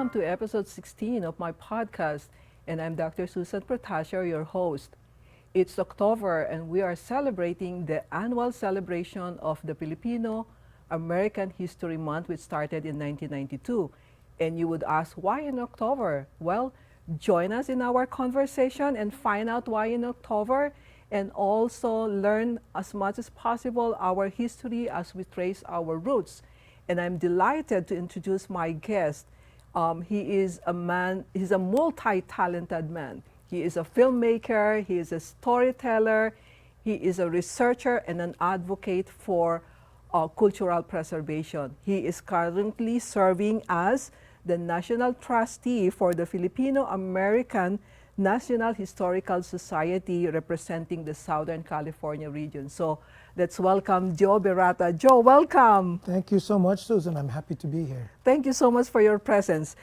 welcome to episode 16 of my podcast. And I'm Dr. Susan Protasio, your host. It's October, and we are celebrating the annual celebration of the Filipino American History Month, which started in 1992. And you would ask, why in October? Well, join us in our conversation and find out why in October, and also learn as much as possible our history as we trace our roots. And I'm delighted to introduce my guest. He is a man, he's a multi-talented man. He is a filmmaker, he is a storyteller, he is a researcher and an advocate for cultural preservation. He is currently serving as the National Trustee for the Filipino American National Historical Society, representing the Southern California region. So let's welcome Joe Virata. Joe, welcome. Thank you so much, Susan. I'm happy to be here. Thank you so much for your presence.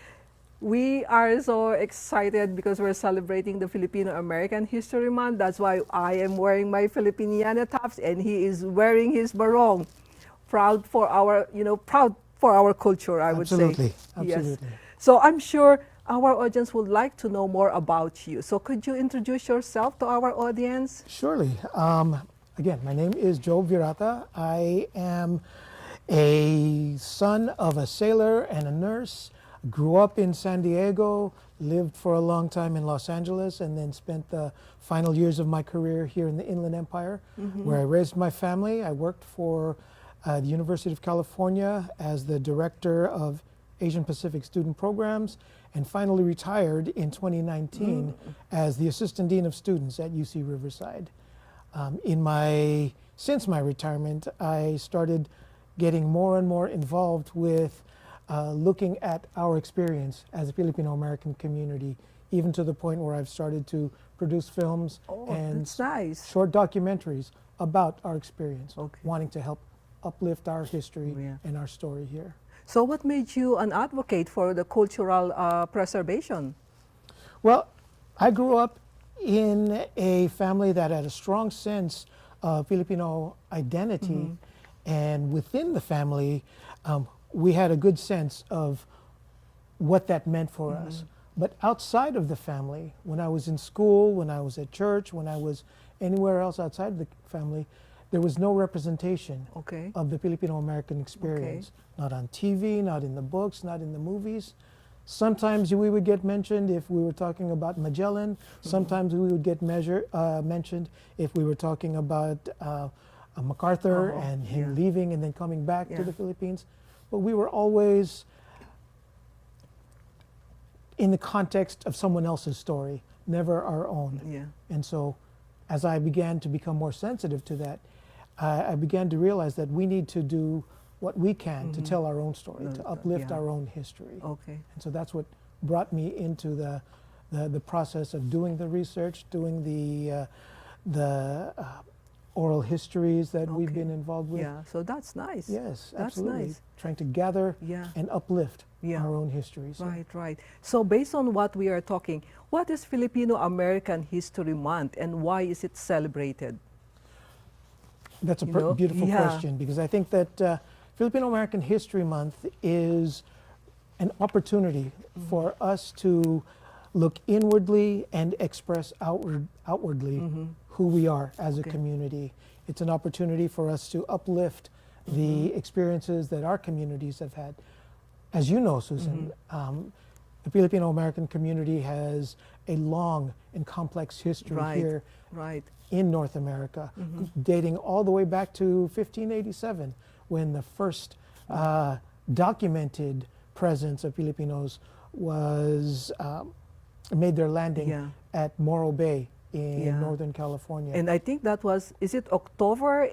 We are so excited because we're celebrating the Filipino American History Month. That's why I am wearing my Filipiniana tops and he is wearing his barong. Proud for our, proud for our culture, I would say. Absolutely. Yes. So I'm sure our audience would like to know more about you. So could you introduce yourself to our audience? Surely. Again, my name is Joe Virata. I am a son of a sailor and a nurse. Grew up in San Diego, lived for a long time in Los Angeles, and then spent the final years of my career here in the Inland Empire, where I raised my family. I worked for the University of California as the director of Asian Pacific student programs, and finally retired in 2019 as the assistant dean of students at UC Riverside. Since my retirement, I started getting more and more involved with looking at our experience as a Filipino American community, even to the point where I've started to produce films and short documentaries about our experience, wanting to help uplift our history and our story here. So what made you an advocate for the cultural preservation? Well, I grew up in a family that had a strong sense of Filipino identity, and within the family, we had a good sense of what that meant for us. But outside of the family, when I was in school, when I was at church, when I was anywhere else outside the family, there was no representation of the Filipino American experience. Not on TV, not in the books, not in the movies. Sometimes we would get mentioned if we were talking about Magellan. Sometimes we would get mentioned if we were talking about MacArthur and him leaving and then coming back to the Philippines. But we were always in the context of someone else's story, never our own. And so as I began to become more sensitive to that, I began to realize that we need to do what we can to tell our own story, to uplift our own history. And so that's what brought me into the process of doing the research, doing the oral histories that we've been involved with. Yeah, so that's nice. Yes, that's absolutely. Nice. Trying to gather and uplift our own histories. Right. So based on what we are talking, what is Filipino American History Month and why is it celebrated? That's a beautiful question, because I think that Filipino American History Month is an opportunity for us to look inwardly and express outwardly who we are as a community. It's an opportunity for us to uplift the experiences that our communities have had. As you know, Susan, the Filipino American community has a long and complex history here in North America, dating all the way back to 1587, when the first documented presence of Filipinos was made their landing at Morro Bay in Northern California. And I think that was, is it October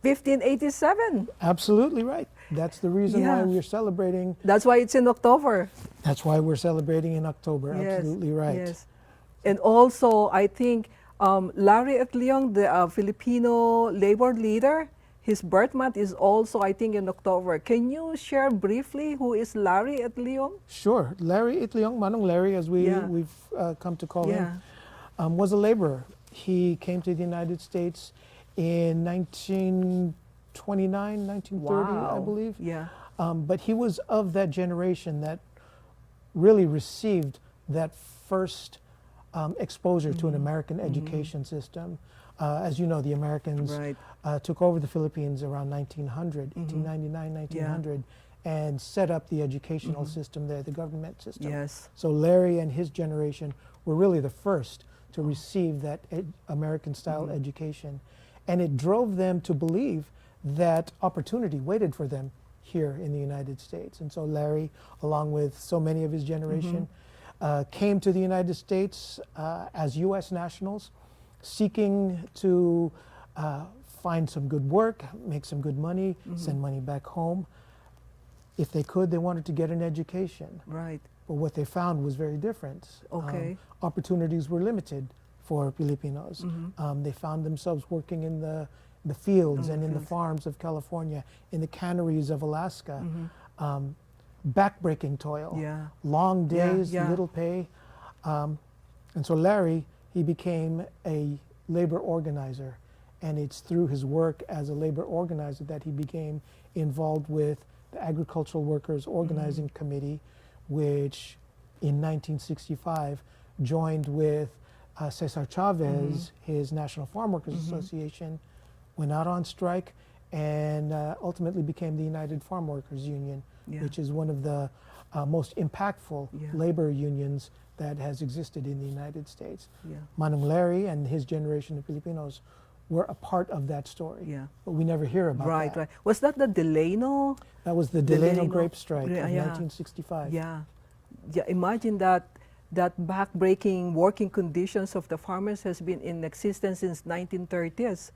1587? Absolutely right. That's the reason why we're celebrating. That's why it's in October. That's why we're celebrating in October. Absolutely right. Yes. And also, I think Larry at Leong, the Filipino labor leader, his birth month is also, I think, in October. Can you share briefly who is Larry at Leong? Sure. Larry at Leong, Manong Larry, as we've come to call him, was a laborer. He came to the United States in 1929, 1930, I believe. But he was of that generation that really received that first exposure to an American education system. As you know, the Americans Right. took over the Philippines around 1900, 1899, 1900, and set up the educational system there, the government system. Yes. So Larry and his generation were really the first to receive that American-style education. And it drove them to believe that opportunity waited for them here in the United States. And so Larry, along with so many of his generation, came to the United States as U.S. nationals, seeking to find some good work, make some good money, send money back home. If they could, they wanted to get an education. Right. But what they found was very different. Okay. Opportunities were limited for Filipinos. They found themselves working in the fields and in the farms of California, in the canneries of Alaska. Backbreaking toil, Yeah. long Yeah, days, yeah. little pay. And so Larry, he became a labor organizer. And it's through his work as a labor organizer that he became involved with the Agricultural Workers Organizing Committee, which in 1965 joined with Cesar Chavez, his National Farm Workers Association, went out on strike, and ultimately became the United Farm Workers Union, Yeah. which is one of the most impactful Yeah. labor unions that has existed in the United States. Yeah. Manong Larry and his generation of Filipinos were a part of that story. Yeah. But we never hear about Right. that. Right. Was that the Delano? That was the Delano Delano grape strike Yeah, of yeah. 1965. Yeah. Yeah. Imagine that back-breaking working conditions of the farmers has been in existence since 1930s.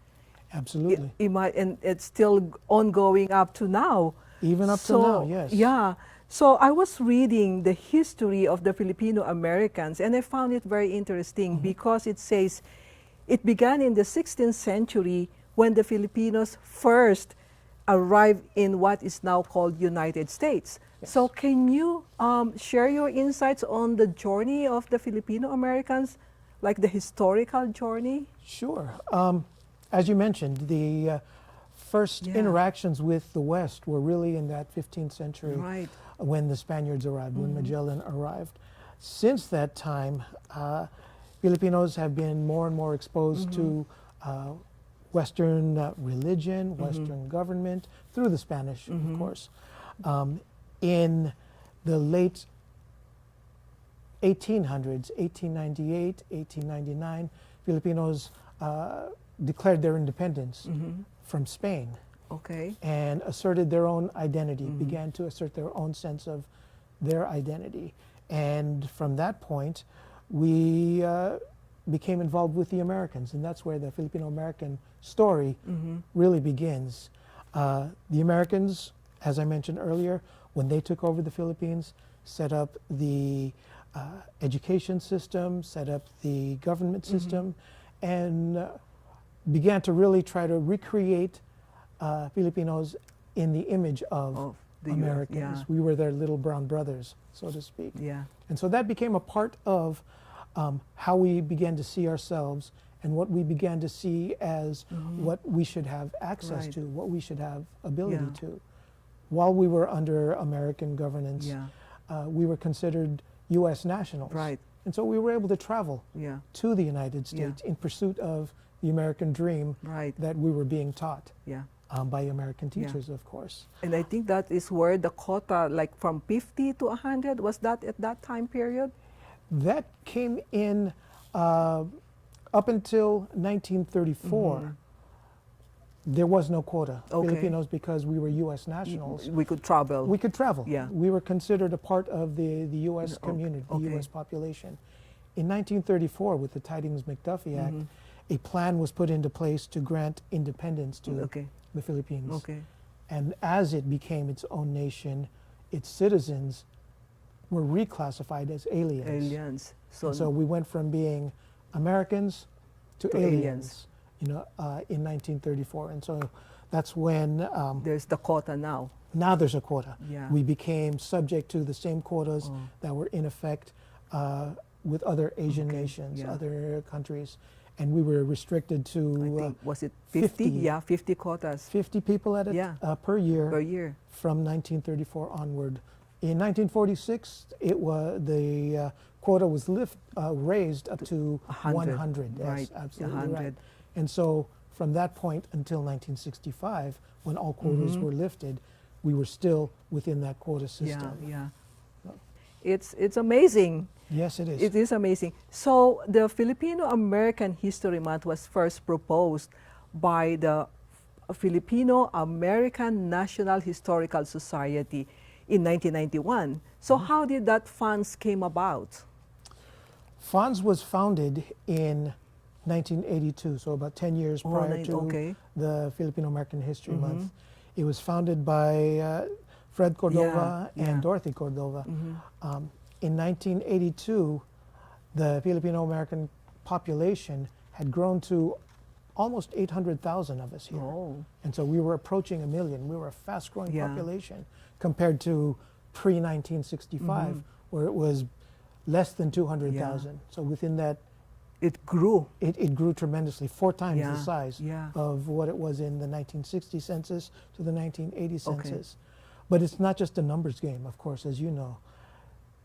Absolutely. And it's still ongoing up to now. Even up to now, yes. Yeah. So I was reading the history of the Filipino Americans, and I found it very interesting because it says it began in the 16th century when the Filipinos first arrived in what is now called United States. Yes. So can you share your insights on the journey of the Filipino Americans, like the historical journey? Sure. As you mentioned, the first Yeah. interactions with the West were really in that 15th century Right. when the Spaniards arrived, when Magellan arrived. Since that time, Filipinos have been more and more exposed to Western religion, Western government, through the Spanish, of course. In the late 1800s, 1898, 1899, Filipinos declared their independence from Spain Okay. and asserted their own identity, began to assert their own sense of their identity. And from that point, we became involved with the Americans, and that's where the Filipino American story really begins. The Americans, as I mentioned earlier, when they took over the Philippines, set up the education system, set up the government system, and began to really try to recreate Filipinos in the image of the Americans. Yeah. We were their little brown brothers, so to speak. Yeah. And so that became a part of how we began to see ourselves and what we began to see as what we should have access Right. to, what we should have ability Yeah. to. While we were under American governance, Yeah. we were considered U.S. nationals. Right. And so we were able to travel Yeah. to the United Yeah. States in pursuit of the American dream Right. that we were being taught Yeah. by American Yeah. teachers, of course. And I think that is where the quota, like from 50 to 100, was that at that time period? That came in up until 1934. There was no quota. Okay. Filipinos, because we were U.S. nationals, We could travel. we could travel. Yeah. We were considered a part of the U.S. Okay. community, the Okay. U.S. population. In 1934, with the Tidings-McDuffie Act, a plan was put into place to grant independence to Okay. the Philippines. Okay. And as it became its own nation, its citizens were reclassified as aliens. Aliens. And so we went from being Americans to aliens, in 1934. And so that's when there's the quota now. now there's a quota. Yeah. We became subject to the same quotas that were in effect with other Asian Okay, nations, yeah. other countries. and we were restricted I to think, was it 50? 50. Yeah, 50 quotas 50 people at Yeah. per year per year. from 1934 onward. In 1946, it was the quota was raised up to 100. Yes, Right, absolutely 100. right. And so from that point until 1965, when all quotas were lifted, we were still within that quota system. Yeah, yeah. It's amazing. Yes, it is. It is amazing. So the Filipino American History Month was first proposed by the Filipino American National Historical Society in 1991. So how did that funds came about? FAHM was founded in 1982, so about 10 years prior to okay. the Filipino American History Month. It was founded by Fred Cordova Yeah, and yeah. Dorothy Cordova. In 1982, the Filipino American population had grown to almost 800,000 of us here. Oh, And so we were approaching 1 million. We were a fast growing Yeah. population compared to pre 1965, where it was less than 200,000. So within that, it grew. it grew tremendously, 4 times Yeah, the size yeah. of what it was in the 1960 census to the 1980 Okay. census. But it's not just a numbers game, of course, as you know.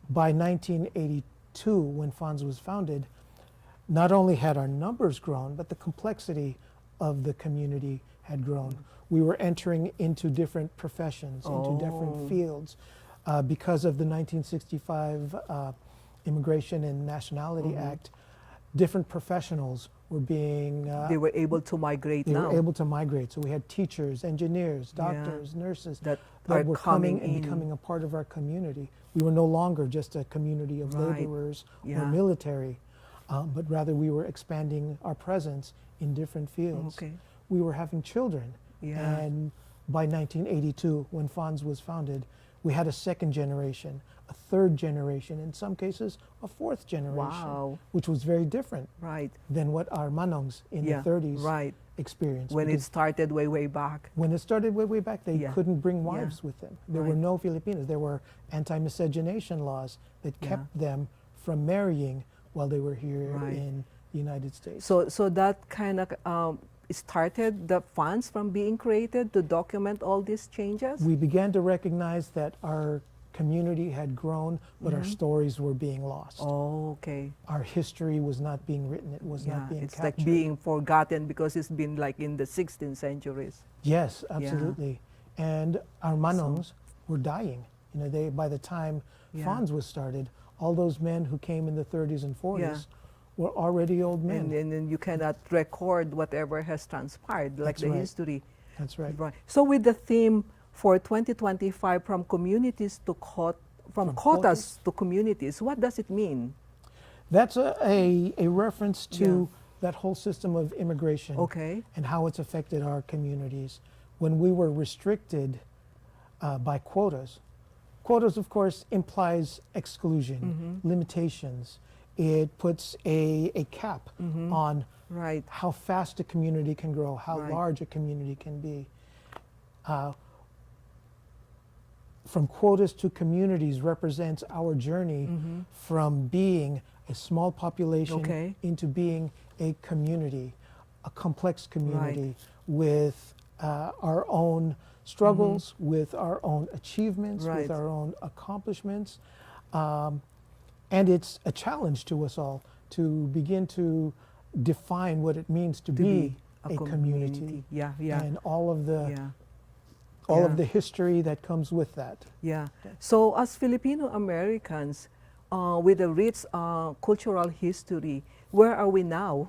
By 1982, when FAHM was founded, not only had our numbers grown, but the complexity of the community had grown. We were entering into different professions, into Oh. different fields. Because of the 1965 Immigration and Nationality Act, different professionals were being They were able to migrate they now. were able to migrate. So we had teachers, engineers, Yeah. doctors, nurses that are were coming coming and in. becoming a part of our community. We were no longer just a community of Right. laborers Yeah. or military, but rather we were expanding our presence in different fields. Okay. We were having children. Yeah. And by 1982, when FAHM was founded, we had a second generation, a third generation, in some cases, a fourth generation, Wow. which was very different Right. than what our manongs in Yeah. the 30s Right. experienced. When it because started way back. when it started way back, they Yeah. couldn't bring Yeah. wives with them. There Right. were no Filipinos. There were anti-miscegenation laws that Yeah. kept them from marrying while they were here Right. in the United States. So that kind of started the funds from being created to document all these changes? We began to recognize that our community had grown, but our stories were being lost. Oh, okay. Our history was not being written. It was Yeah, not being it's captured. like being forgotten because it's been like in the 16th centuries. Yes, absolutely. And our manongs were dying. You know, they by the time Yeah. FAHM was started, all those men who came in the 30s and 40s were already old men. And then you cannot record whatever has transpired, like That's the right. history. That's right. Right. So with the theme for 2025, from communities to from quotas to communities, what does it mean? That's a reference to that whole system of immigration Okay. and how it's affected our communities. When we were restricted by quotas, quotas, of course, implies exclusion, limitations. It puts a cap on Right. how fast a community can grow, how Right. large a community can be. From quotas to communities represents our journey from being a small population Okay. into being a community, a complex community with our own struggles, with our own achievements, Right. with our own accomplishments. And it's a challenge to us all to begin to define what it means to be a community Yeah, yeah, and all of the yeah. all Yeah. of the history that comes with that. Yeah. So as Filipino Americans, with a rich cultural history, where are we now?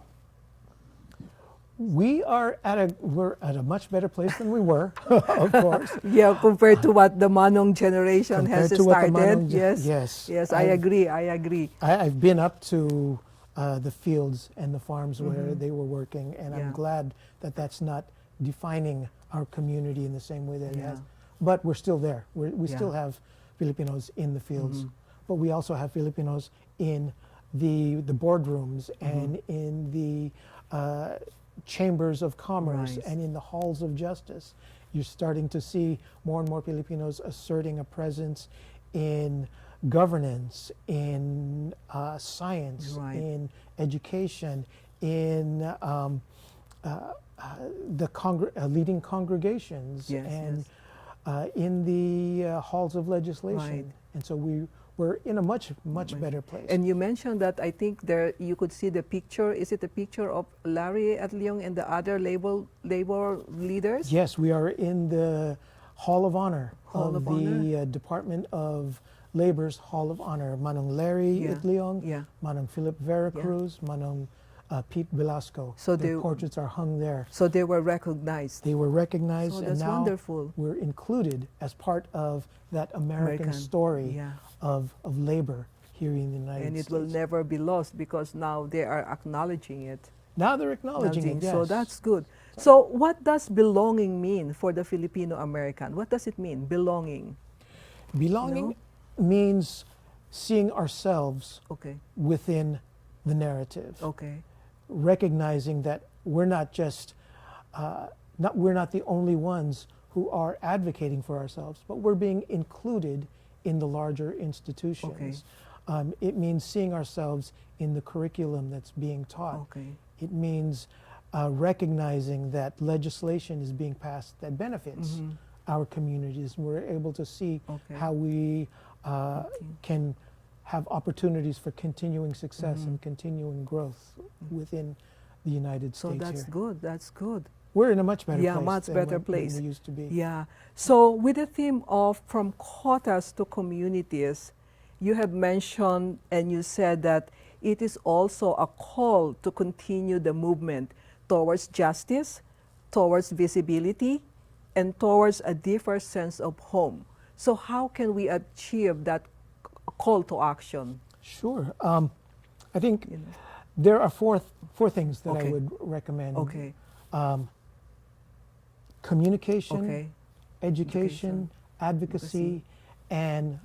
We're at a much better place than we were, of course. Yeah, compared to what the Manong generation has Compared to what the started. Manong Yes. yes. Yes, I agree. I agree. I've been up to the fields and the farms where they were working, and Yeah. I'm glad that that's not defining our community in the same way that it Yeah. has. But we're still there. We still Yeah. have Filipinos in the fields, but we also have Filipinos in the boardrooms and in the chambers of commerce Right. and in the halls of justice. You're starting to see more and more Filipinos asserting a presence in governance, in science, Right. in education, in leading congregations Yes, and yes. in the halls of legislation. Right. And so we're in a much Right. better place. And you mentioned that I think there you could see the picture. Is it a picture of Larry at Leong and the other labor leaders? Yes, we are in the Hall of Honor Hall of the Department of Labor's Hall of Honor. Manong Larry Yeah, Itliong, yeah. Manong Philip Veracruz, Manong Pete Velasco. So Their they- portraits are hung there. So they were recognized. They were recognized, So and that's now wonderful. we're included as part of that American story Yeah. of labor here in the United And it States. will never be lost because now they are acknowledging it. Now they're acknowledging it, yes. So that's good. So what does belonging mean for the Filipino American? What does it mean, belonging? Belonging means seeing ourselves Okay, within the narrative. okay, Recognizing that we're not just we're not the only ones who are advocating for ourselves, but we're being included in the larger institutions. It means seeing ourselves in the curriculum that's being taught. okay. It means recognizing that legislation is being passed that benefits our communities. We're able to see Okay. how we Okay. can have opportunities for continuing success and continuing growth within the United So States that's here. good, that's good. We're in a much better Yeah, place much than better when place. we used to be. Yeah. So with the theme of from quotas to communities, you have mentioned and you said that it is also a call to continue the movement towards justice, towards visibility, and towards a deeper sense of home. So how can we achieve that call to action? Sure. I think You know? there are four things that Okay. I would recommend. Okay. Communication, Okay. education, advocacy, and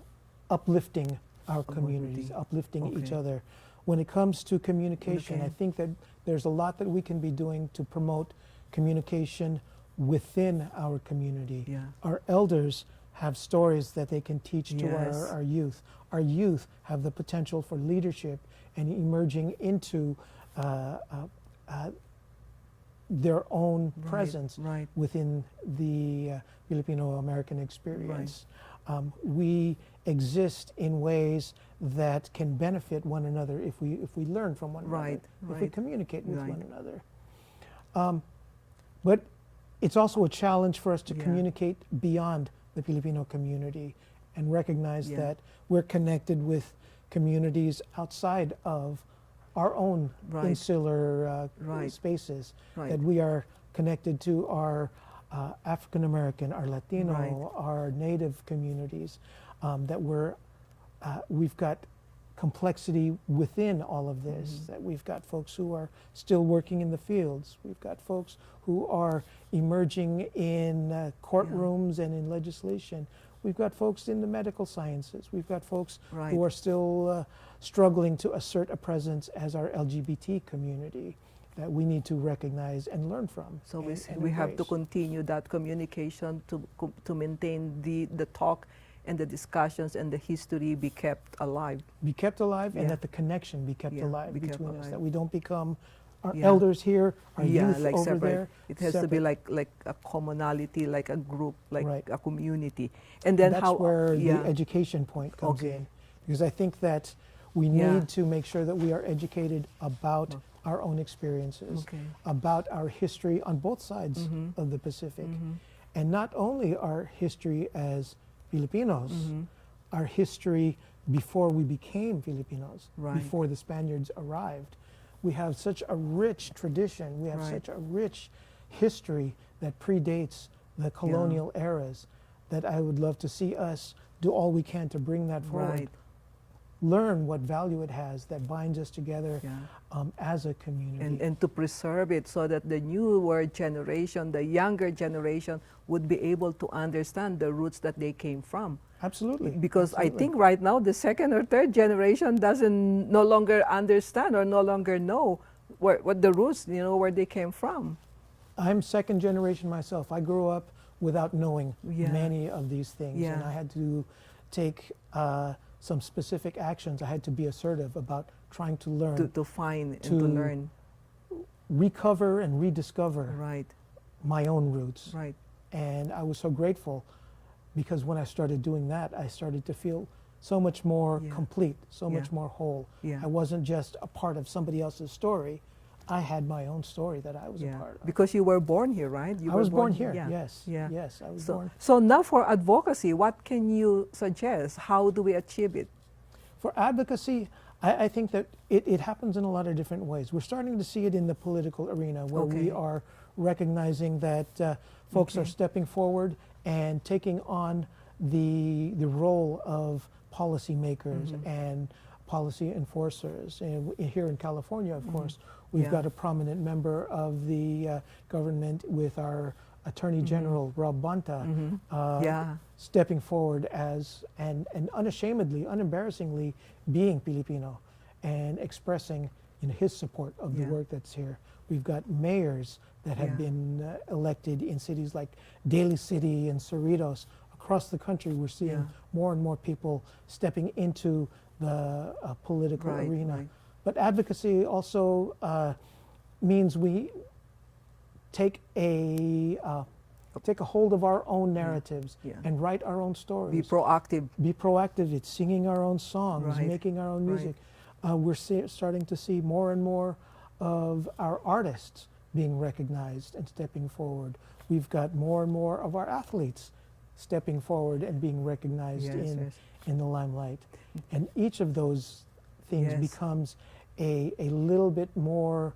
uplifting our Uplifting. communities, uplifting each Okay. other. When it comes to communication, Okay. I think that there's a lot that we can be doing to promote communication within our community. Yeah. Our elders have stories that they can teach to Yes. our youth. Our youth have the potential for leadership and emerging into their own Right, presence right. within the Filipino American experience. We exist in ways that can benefit one another if we learn from one Right, another, if we right, communicate with right. one another. But it's also a challenge for us to Yeah. communicate beyond the Filipino community and recognize Yeah. that we're connected with communities outside of our own Right. insular Right. spaces, Right. that we are connected to our African American, our Latino, Right. our Native communities, that we've got complexity within all of this, that we've got folks who are still working in the fields, we've got folks who are emerging in courtrooms and in legislation, we've got folks in the medical sciences, we've got folks Right. who are still struggling to assert a presence as our LGBT community that we need to recognize and learn from. So and we have to embrace. continue that communication to maintain the talk and the discussions and the history be kept alive. Be kept alive, and Yeah. that the connection be kept Yeah, alive be kept between us, alive. that we don't become our Yeah. elders here, our Yeah, youth like over separate. there. It has to be separate. like a commonality, like a group, like Right. a community. And then That's how where yeah. the education point comes Okay. in, because I think that we Yeah. need to make sure that we are educated about our own experiences, Okay. about our history on both sides Mhm. of the Pacific, Mhm. and not only our history as Filipinos, Mhm. our history before we became Filipinos, Right. before the Spaniards arrived. We have such a rich tradition, we have Right. such a rich history that predates the colonial eras, that I would love to see us do all we can to bring that forward. Right. Learn what value it has that binds us together Yeah. as a community. And to preserve it so that the newer generation, the younger generation, would be able to understand the roots that they came from. Absolutely. Because I absolutely. think right now the second or third generation doesn't no longer understand or no longer know what the roots, where they came from. I'm second generation myself. I grew up without knowing Yeah. many of these things, and Yeah. I had to take some specific actions. I had to be assertive about trying to learn To find and to To- learn. recover and rediscover Right. my own roots. Right. And I was so grateful because when I started doing that, I started to feel so much more Yeah. complete, so Yeah. much more whole. Yeah. I wasn't just a part of somebody else's story. I had my own story that I was a Yeah. part of. Because you were born here, right? You I were was born here, Yeah. yes. Yeah. Yes, I was So, born. so now for advocacy, what can you suggest? How do we achieve it? For advocacy, I think that it happens in a lot of different ways. We're starting to see it in the political arena where we Okay. are recognizing that folks are Okay. stepping forward and taking on the role of policymakers and policy enforcers. And here in California, of course, we've Yeah. got a prominent member of the government with our Attorney General, Rob Bonta, Yeah. stepping forward as and unashamedly, unembarrassingly being Filipino and expressing his support of the Yeah. work that's here. We've got mayors that have Yeah. been elected in cities like Daly City and Cerritos. Across the country, we're seeing Yeah. more and more people stepping into the political Right, arena. right. But advocacy also means we take a hold of our own narratives Yeah. and write our own stories. Be proactive. Be proactive. It's singing our own songs, Right. making our own Right. music. We're starting to see more and more of our artists being recognized and stepping forward. We've got more and more of our athletes stepping forward and being recognized Yes, yes. in the limelight. And each of those things Yes. becomes a little bit more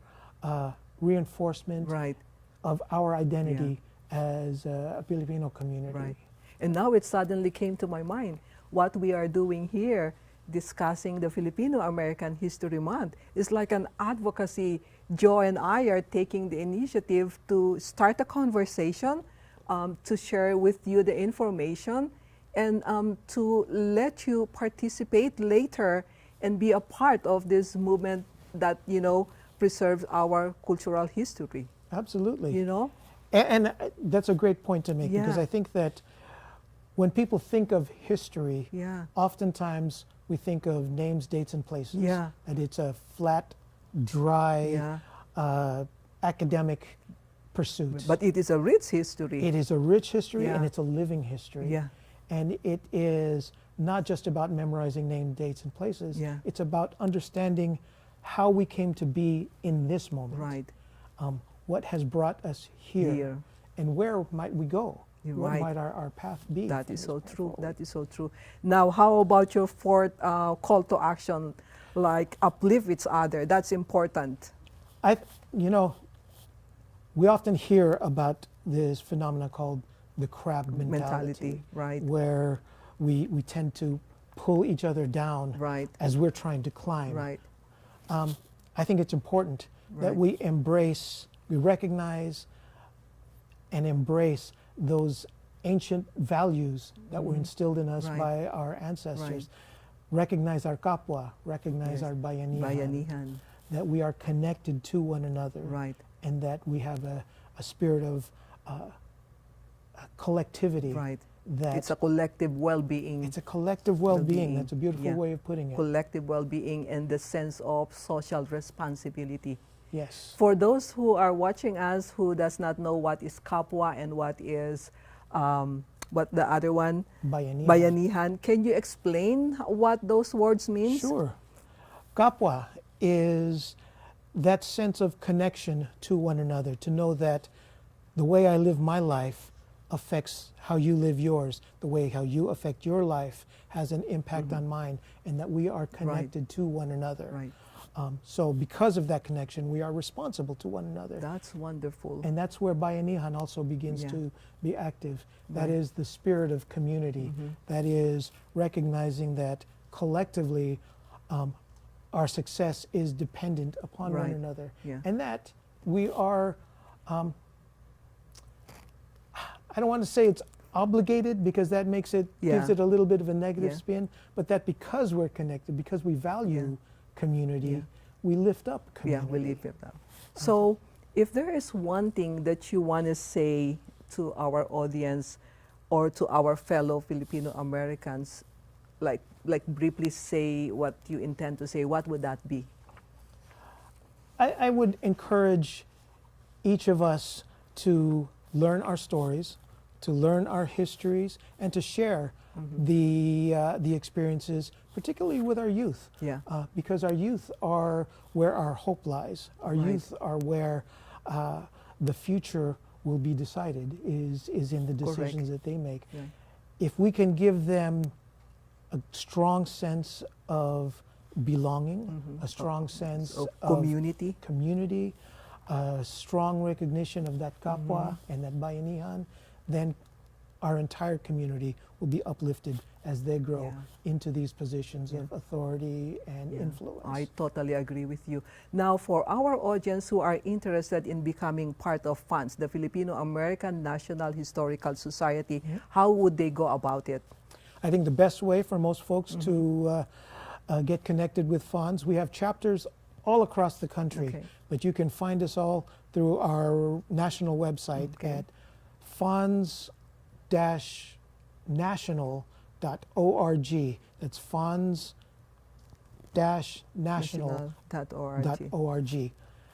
reinforcement Right. of our identity as a Filipino community. Right. And now it suddenly came to my mind what we are doing here discussing the Filipino American History Month is like an advocacy. Joe and I are taking the initiative to start a conversation, to share with you the information, and to let you participate later and be a part of this movement that, preserves our cultural history, Absolutely. And And that's a great point to make because Yeah. I think that when people think of history, Yeah. oftentimes we think of names, dates, and places. Yeah. And it's a flat, dry, Yeah. academic pursuit. But it is a rich history. It is a rich history and Yeah. it's a living history. Yeah. And it is not just about memorizing names, dates, and places. Yeah. It's about understanding how we came to be in this moment. Right. What has brought us here, Here. and where might we go? You're What right. might our path be? That from is this so point true. forward? That is so true. Now, how about your fourth call to action, like uplift each other? That's important. We often hear about this phenomenon called the crab mentality, Right. where we tend to pull each other down Right. as we're trying to climb. Right. I think it's important that Right. we recognize and embrace those ancient values that were instilled in us Right. by our ancestors. Recognize our kapwa, recognize Yes. our bayanihan, Bayanihan. that we are connected to one another, Right. and that we have a spirit of collectivity. Right. That It's a collective well-being. it's a collective well-being. Well-being. That's a beautiful Yeah. way of putting it. Collective well-being and the sense of social responsibility. Yes. For those who are watching us who does not know what is kapwa and what is what the other one, Bayanihan. bayanihan, can you explain what those words mean? Sure. Kapwa is that sense of connection to one another, to know that the way I live my life affects how you live yours, the way how you affect your life has an impact on mine, and that we are connected to one another. Right. So because of that connection, we are responsible to one another. That's wonderful. And that's where Bayanihan also begins Yeah. to be active. That Right. is the spirit of community. That is recognizing that collectively our success is dependent upon one Right. another. Yeah. And that we are, I don't want to say it's obligated because that makes it, gives Yeah. it a little bit of a negative Yeah. spin, but that because we're connected, because we value community, Yeah. we lift up Yeah, community. we leave it now. So, if there is one thing that you want to say to our audience or to our fellow Filipino Americans, like briefly say what you intend to say, what would that be? I would encourage each of us to learn our stories, to learn our histories, and to share the experiences, particularly with our youth. Yeah. Because our youth are where our hope lies. Our Right. youth are where the future will be decided, is in the decisions that they make. Yeah. If we can give them a strong sense of belonging, a strong sense of of community. a strong recognition of that kapwa and that bayanihan, then our entire community will be uplifted as they grow Yeah. into these positions Yeah. of authority and Yeah, influence. I totally agree with you. Now, for our audience who are interested in becoming part of FANS, the Filipino American National Historical Society, how would they go about it? I think the best way for most folks to get connected with FANS, we have chapters all across the country, Okay. but you can find us all through our national website Okay. at fons-national.org. That's fons-national.org.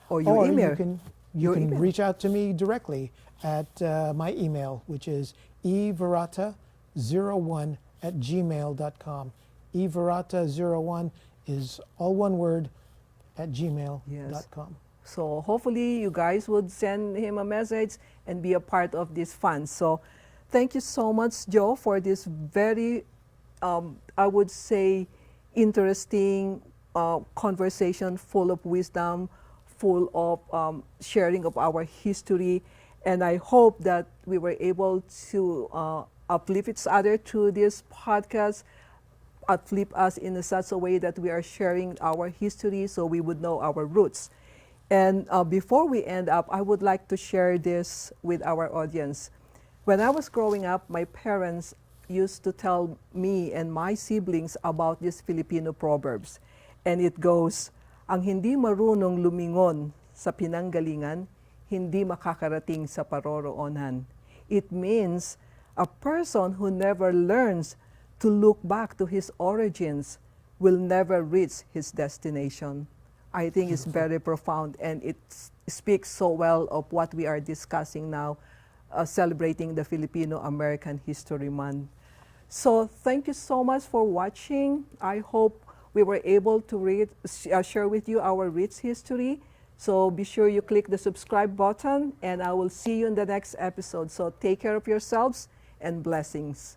Or your email. you can Your email. reach out to me directly at my email, which is everata01@gmail.com. everata01 is all one word at gmail.com. So hopefully you guys would send him a message and be a part of this fund. So thank you so much, Joe, for this very, I would say, interesting conversation full of wisdom, full of sharing of our history. And I hope that we were able to uplift each other through this podcast, uplift us in such a way that we are sharing our history so we would know our roots. And before we end up, I would like to share this with our audience. When I was growing up, my parents used to tell me and my siblings about these Filipino proverbs. And it goes, ang hindi marunong lumingon sa pinanggalingan, hindi makakarating sa paroroonan. It means a person who never learns to look back to his origins will never reach his destination. I think it's very profound, and it speaks so well of what we are discussing now, celebrating the Filipino American History Month. So thank you so much for watching. I hope we were able to share with you our rich history. So be sure you click the subscribe button, and I will see you in the next episode. So take care of yourselves, and blessings.